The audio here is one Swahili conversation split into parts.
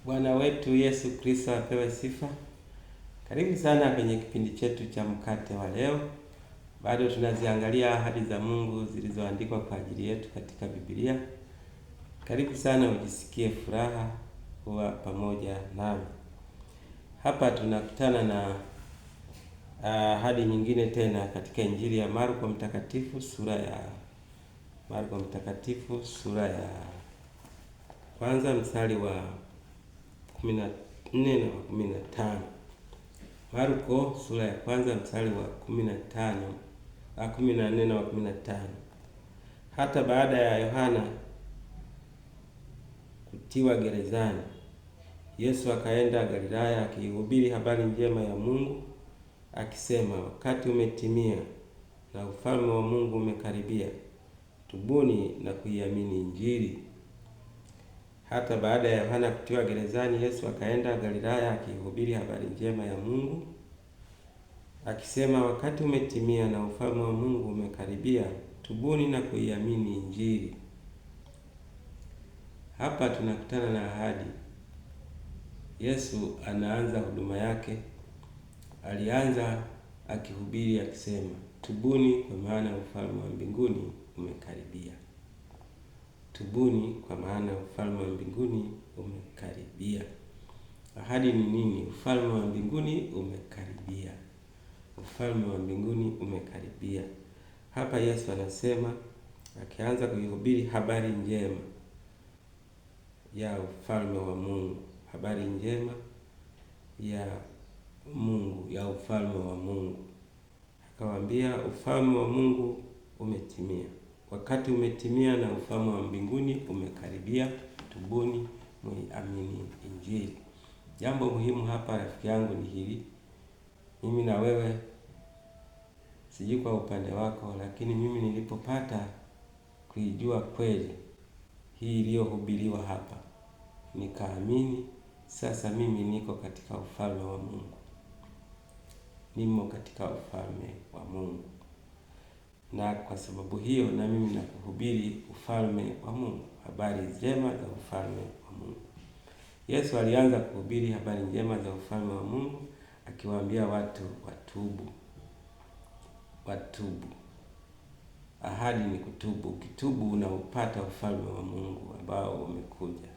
Bwana wetu Yesu Kristo apewe sifa. Karibu sana kwenye kipindi chetu cha mkate wa leo. Bado tunaziangalia ahadi za Mungu zilizoandikwa kwa ajili yetu katika Biblia. Karibu sana ujisikie furaha kuwa pamoja nami. Hapa tunakutana na ahadi nyingine tena katika Injili ya Marko Mtakatifu sura ya kwanza mstari wa 14 na 15. Marko sura ya kwanza mstari wa 14 na 15. Hata baada ya Yohana kutiwa gerezani, Yesu akaenda Galilaya akihubiri habari njema ya Mungu akisema, wakati umetimia na ufalme wa Mungu umekaribia, tubuni na kuiamini Injili. Hata baada ya Yohana kutiwa gerezani, Yesu akaenda Galilaya akihubiri habari njema ya Mungu akisema, wakati umetimia na ufalme wa Mungu umekaribia, tubuni na kuiamini Injili. Hapa tunakutana na ahadi. Yesu anaanza huduma yake, alianza akihubiri akisema, tubuni kwa maana ufalme wa mbinguni umekaribia. Tubuni kwa maana ufalme wa mbinguni umekaribia. Ahadi ni nini? Ufalme wa mbinguni umekaribia. Ufalme wa mbinguni umekaribia. Hapa Yesu anasema, akianza kuihubiri habari njema ya ufalme wa Mungu, habari njema ya Mungu, ya ufalme wa Mungu. Akawaambia ufalme wa Mungu umetimia. Wakati umetimia na ufalme wa mbinguni umekaribia, tubuni muiamini Injili. Jambo muhimu hapa rafiki yangu ni hili. Mimi na wewe, sijui kwa upande wako, lakini mimi nilipopata kuijua kweli hii iliyohubiriwa hapa, nikaamini. Sasa mimi niko katika ufalme wa Mungu, nimo katika ufalme wa Mungu, na kwa sababu hiyo na mimi nakuhubiri ufalme wa Mungu, habari njema za ufalme wa Mungu. Yesu alianza kuhubiri habari njema za ufalme wa Mungu akiwaambia watu watubu. Ahadi ni kutubu. Ukitubu unaupata ufalme wa Mungu ambao umekuja.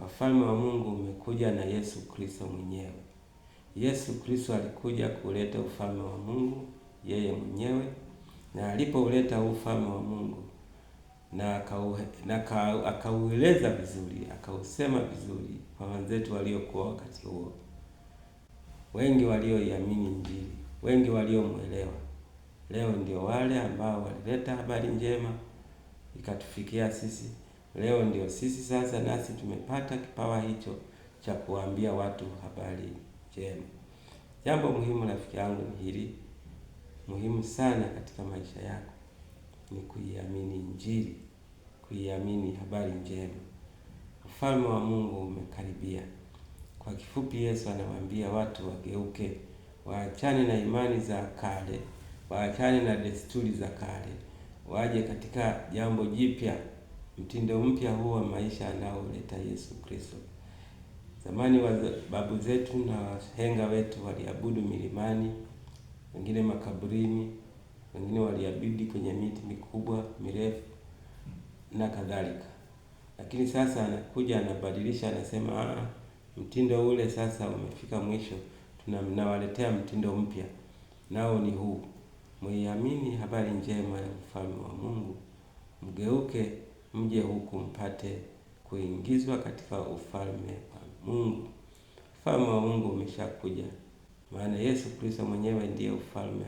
Ufalme wa Mungu umekuja na Yesu Kristo mwenyewe. Yesu Kristo alikuja kuleta ufalme wa Mungu yeye mwenyewe, na alipouleta ufalme wa Mungu na akaueleza vizuri, akausema vizuri kwa wenzetu waliokuwa wakati huo, wengi walioiamini Injili, wengi waliomwelewa. Leo ndio wale ambao walileta habari njema ikatufikia sisi. Leo ndio sisi sasa nasi tumepata kipawa hicho cha kuambia watu habari njema. Jambo muhimu rafiki yangu ni hili, muhimu sana katika maisha yako, ni kuiamini Injili, kuiamini habari njema. Ufalme wa Mungu umekaribia. Kwa kifupi, Yesu anawaambia watu wageuke, waachane na imani za kale, waachane na desturi za kale, waje katika jambo jipya, mtindo mpya huu wa maisha anaoleta Yesu Kristo. Zamani babu zetu na wahenga wetu waliabudu milimani, wengine makaburini, wengine waliabudu kwenye miti mikubwa mirefu na kadhalika. Lakini sasa anakuja anabadilisha, anasema mtindo ule sasa umefika mwisho, tunawaletea mtindo mpya, nao ni huu: muiamini habari njema ya ufalme wa Mungu, mgeuke mje huku mpate kuingizwa katika ufalme wa Mungu. Ufalme wa Mungu umeshakuja, maana Yesu Kristo mwenyewe ndiye ufalme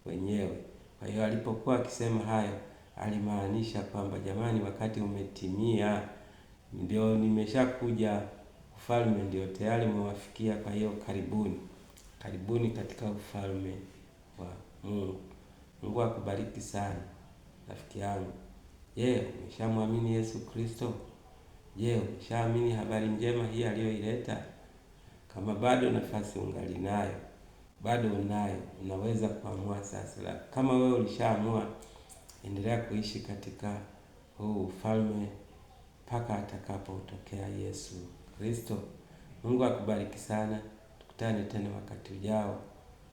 wenyewe. Kwa hiyo alipokuwa akisema hayo, alimaanisha kwamba jamani, wakati umetimia, ndio nimeshakuja, ufalme ndio tayari umewafikia. Kwa hiyo karibuni katika ufalme wa Mungu. Mungu akubariki sana rafiki yangu. Je, umeshamwamini Yesu Kristo? Je, umeshaamini habari njema hii aliyoileta? Kama bado nafasi ungali nayo, bado unayo, unaweza kuamua sasa. Kama wewe ulishaamua, endelea kuishi katika huu ufalme mpaka atakapotokea Yesu Kristo. Mungu akubariki sana, tukutane tena wakati ujao.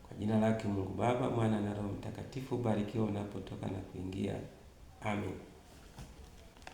Kwa jina lake Mungu Baba, Mwana na Roho Mtakatifu, barikiwa unapotoka na kuingia. Amen.